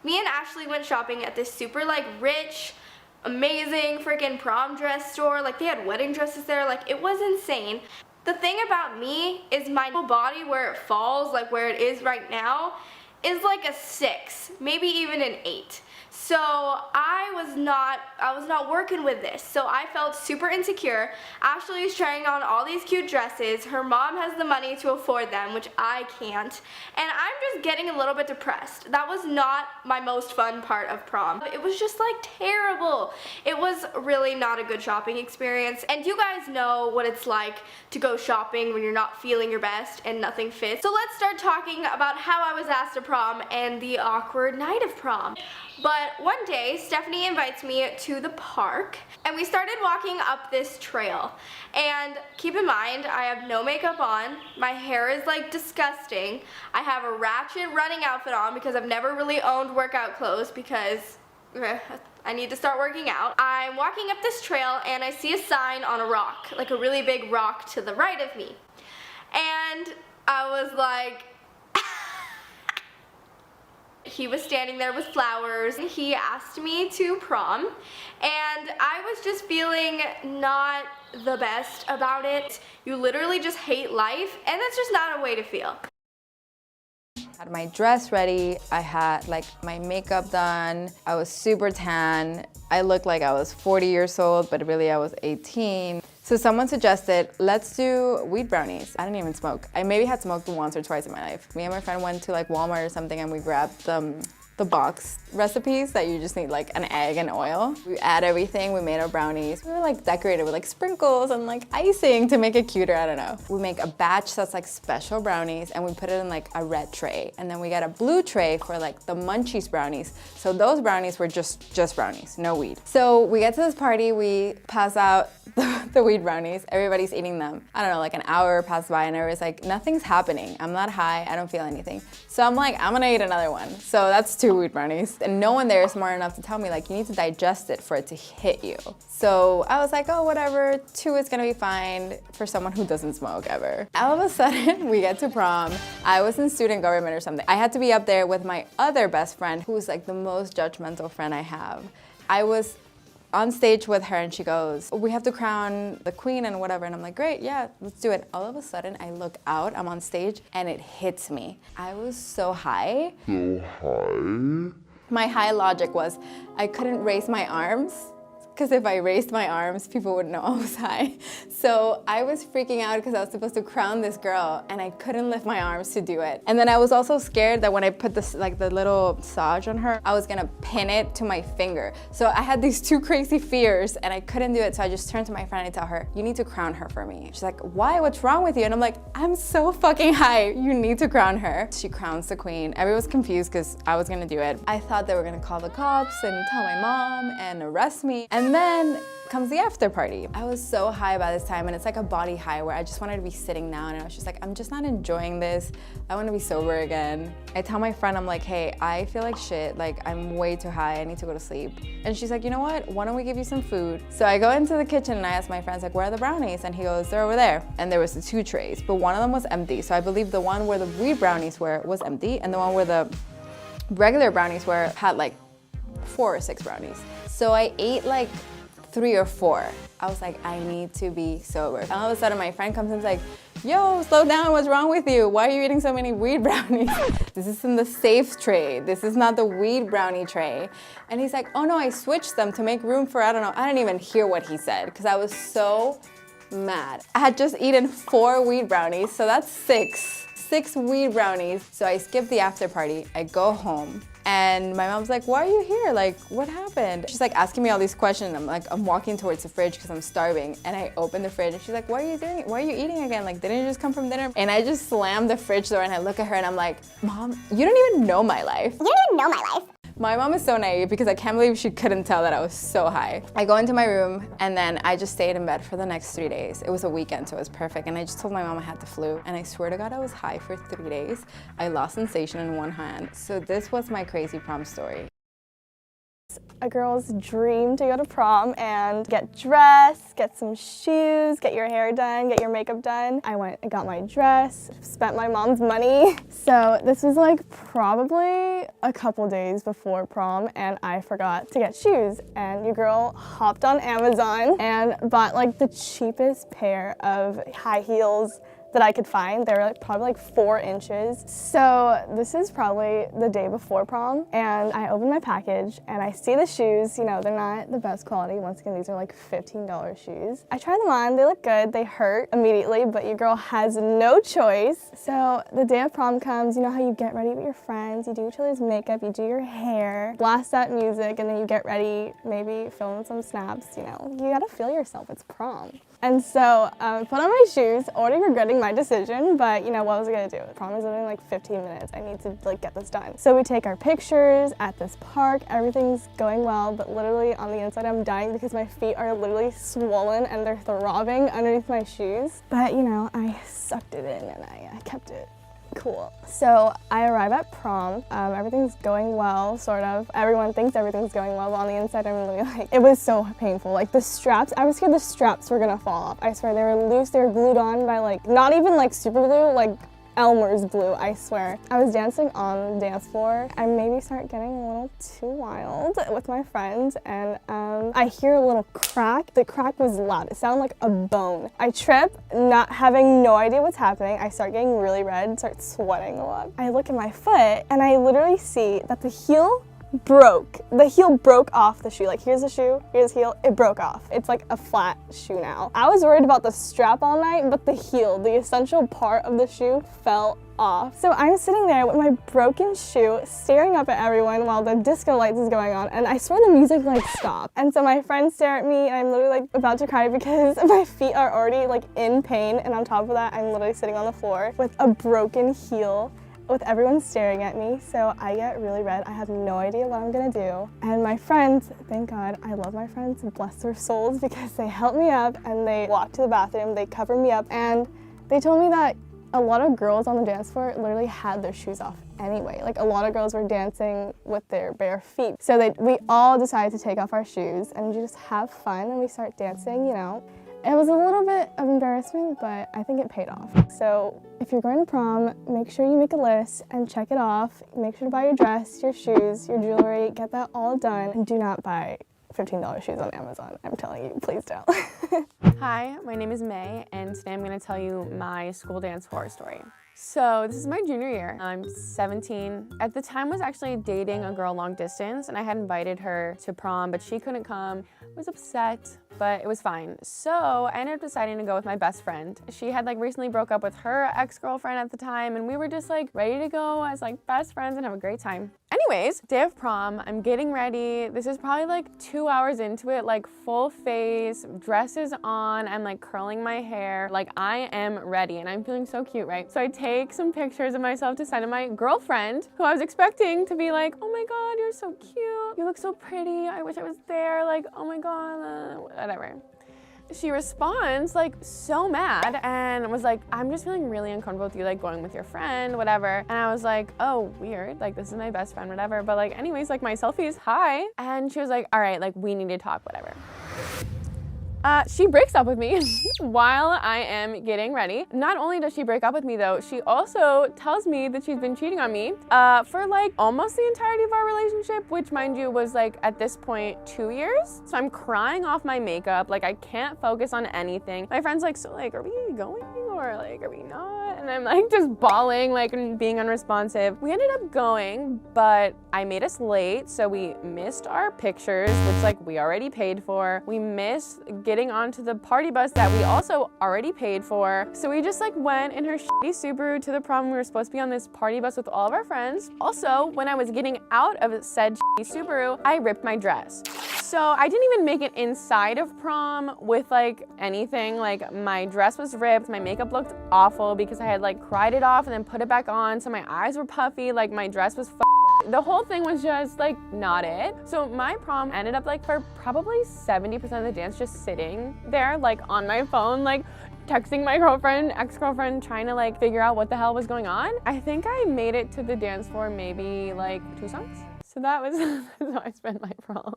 Me and Ashley went shopping at this super like rich, amazing freaking prom dress store. Like they had wedding dresses there. Like it was insane. The thing about me is my body where it falls, like where it is right now, is like a 6, maybe even an 8. So I was not working with this. So I felt super insecure. Ashley is trying on all these cute dresses. Her mom has the money to afford them, which I can't. And I'm just getting a little bit depressed. That was not my most fun part of prom. It was just like terrible. It was really not a good shopping experience. And you guys know what it's like to go shopping when you're not feeling your best and nothing fits. So let's start talking about how I was asked to prom and the awkward night of prom. But one day, Stephanie invites me to the park, and we started walking up this trail. And keep in mind, I have no makeup on, my hair is like disgusting, I have a ratchet running outfit on because I've never really owned workout clothes because I need to start working out. I'm walking up this trail and I see a sign on a rock, like a really big rock to the right of me. And I was like, he was standing there with flowers. He asked me to prom, and I was just feeling not the best about it. You literally just hate life, and that's just not a way to feel. I had my dress ready, I had like my makeup done, I was super tan, I looked like I was 40 years old, but really I was 18. So someone suggested, let's do weed brownies. I didn't even smoke. I maybe had smoked once or twice in my life. Me and my friend went to like Walmart or something and we grabbed the box recipes that you just need like an egg and oil. We add everything, we made our brownies. We were like decorated with like sprinkles and like icing to make it cuter, I don't know. We make a batch that's like special brownies and we put it in like a red tray. And then we got a blue tray for like the munchies brownies. So those brownies were just brownies, no weed. So we get to this party, we pass out the weed brownies, everybody's eating them. I don't know, like an hour passed by and everybody's like, nothing's happening. I'm not high, I don't feel anything. So I'm like, I'm gonna eat another one. So that's 2 weed brownies. And no one there is smart enough to tell me like, you need to digest it for it to hit you. So I was like, oh, whatever, 2 is gonna be fine for someone who doesn't smoke ever. All of a sudden, we get to prom. I was in student government or something. I had to be up there with my other best friend, who's like the most judgmental friend I have. I was on stage with her and she goes, we have to crown the queen and whatever. And I'm like, great, yeah, let's do it. All of a sudden, I look out, I'm on stage, and it hits me. I was so high. My high logic was I couldn't raise my arms, because if I raised my arms, people would know I was high. So I was freaking out because I was supposed to crown this girl and I couldn't lift my arms to do it. And then I was also scared that when I put this, like the little sage on her, I was gonna pin it to my finger. So I had these 2 crazy fears and I couldn't do it. So I just turned to my friend and I tell her, you need to crown her for me. She's like, why, what's wrong with you? And I'm like, I'm so fucking high, you need to crown her. She crowns the queen. Everyone's confused because I was gonna do it. I thought they were gonna call the cops and tell my mom and arrest me. And then comes the after party. I was so high by this time and it's like a body high where I just wanted to be sitting down and I was just like, I'm just not enjoying this. I want to be sober again. I tell my friend, I'm like, hey, I feel like shit. Like I'm way too high. I need to go to sleep. And she's like, you know what? Why don't we give you some food? So I go into the kitchen and I ask my friends like, where are the brownies? And he goes, they're over there. And there was the 2 trays, but one of them was empty. So I believe the one where the weed brownies were was empty and the one where the regular brownies were had like 4 or 6 brownies. So I ate like 3 or 4. I was like, I need to be sober. And all of a sudden my friend comes and is like, yo, slow down, what's wrong with you? Why are you eating so many weed brownies? This is in the safe tray. This is not the weed brownie tray. And he's like, oh no, I switched them to make room for, I don't know. I didn't even hear what he said because I was so mad. I had just eaten 4 weed brownies, so that's 6 weed brownies. So I skipped the after party, I go home. And my mom's like, why are you here? Like, what happened? She's like asking me all these questions. I'm like, I'm walking towards the fridge because I'm starving. And I open the fridge and she's like, what are you doing? Why are you eating again? Like, didn't you just come from dinner? And I just slammed the fridge door and I look at her and I'm like, Mom, you don't even know my life. You don't even know my life. My mom is so naive because I can't believe she couldn't tell that I was so high. I go into my room and then I just stayed in bed for the next 3 days. It was a weekend, so it was perfect. And I just told my mom I had the flu. And I swear to God, I was high for 3 days. I lost sensation in one hand. So this was my crazy prom story. a girl's dream to go to prom and get dressed, get some shoes, get your hair done, get your makeup done. I went and got my dress, spent my mom's money. So this was like probably a couple days before prom and I forgot to get shoes. And your girl hopped on Amazon and bought like the cheapest pair of high heels that I could find. They were like probably like 4 inches. So this is probably the day before prom and I open my package and I see the shoes. You know, they're not the best quality. Once again, these are like $15 shoes. I try them on, they look good. They hurt immediately, but your girl has no choice. So the day of prom comes, you know how you get ready with your friends, you do each other's makeup, you do your hair, blast that music, and then you get ready, maybe film some snaps, you know. You gotta feel yourself, it's prom. And so I put on my shoes, already regretting my decision, but you know, what was I gonna do? Prom is only like 15 minutes. I need to like get this done. So we take our pictures at this park. Everything's going well, but literally on the inside I'm dying because my feet are literally swollen and they're throbbing underneath my shoes. But you know, I sucked it in and I kept it cool. So I arrive at prom, everything's going well, sort of. Everyone thinks everything's going well, but on the inside I'm really like, it was so painful. Like the straps, I was scared the straps were gonna fall off. I swear, they were loose, they were glued on by like, not even like super glue, like Elmer's glue, I swear. I was dancing on the dance floor. I maybe start getting a little too wild with my friends and I hear a little crack. The crack was loud. It sounded like a bone. I trip, not having no idea what's happening. I start getting really red, start sweating a lot. I look at my foot and I literally see that the heel broke. The heel broke off the shoe. Like here's the shoe, here's the heel, it broke off. It's like a flat shoe now. I was worried about the strap all night, but the heel, the essential part of the shoe, fell off. So I'm sitting there with my broken shoe, staring up at everyone while the disco lights is going on, and I swear the music like stopped. And so my friends stare at me, and I'm literally like about to cry because my feet are already like in pain, and on top of that, I'm literally sitting on the floor with a broken heel, with everyone staring at me. So I get really red. I have no idea what I'm gonna do. And my friends, thank God, I love my friends, bless their souls, because they helped me up and they walked to the bathroom, they covered me up, and they told me that a lot of girls on the dance floor literally had their shoes off anyway. Like a lot of girls were dancing with their bare feet. So we all decided to take off our shoes and just have fun, and we start dancing, you know. It was a little bit of embarrassment, but I think it paid off. So if you're going to prom, make sure you make a list and check it off. Make sure to buy your dress, your shoes, your jewelry, get that all done. And do not buy $15 shoes on Amazon. I'm telling you, please don't. Hi, my name is May, and today I'm going to tell you my school dance horror story. So this is my junior year. I'm 17. At the time, I was actually dating a girl long distance, and I had invited her to prom, but she couldn't come. I was upset, but it was fine. So I ended up deciding to go with my best friend. She had like recently broke up with her ex-girlfriend at the time, and we were just like ready to go as like best friends and have a great time. Anyways, day of prom, I'm getting ready. This is probably like 2 hours into it, like full face, dresses on, I'm like curling my hair, like I am ready and I'm feeling so cute, right? So I take some pictures of myself to send to my girlfriend, who I was expecting to be like, oh my God, you're so cute. You look so pretty. I wish I was there. Like, oh my God, whatever. She responds like so mad and was like, I'm just feeling really uncomfortable with you like going with your friend, whatever. And I was like, oh, weird, like this is my best friend, whatever. But like anyways, like my selfies, hi. And she was like, all right, like we need to talk, whatever. She breaks up with me while I am getting ready. Not only does she break up with me though, she also tells me that she's been cheating on me for like almost the entirety of our relationship, which mind you was like at this point 2 years. So I'm crying off my makeup, like I can't focus on anything. My friend's like, so like, are we going or like, are we not? And I'm like just bawling, like being unresponsive. We ended up going, but I made us late. So we missed our pictures, which like we already paid for. We missed getting onto the party bus that we also already paid for. So we just like went in her shitty Subaru to the prom. We were supposed to be on this party bus with all of our friends. Also, when I was getting out of said shitty Subaru, I ripped my dress. So I didn't even make it inside of prom with like anything. Like my dress was ripped, my makeup looked awful because I had like cried it off and then put it back on. So my eyes were puffy, like my dress was the whole thing was just like not it. So my prom ended up like for probably 70% of the dance just sitting there like on my phone, like texting my girlfriend, ex-girlfriend, trying to like figure out what the hell was going on. I think I made it to the dance floor maybe like 2 songs. So that was how I spent my prom.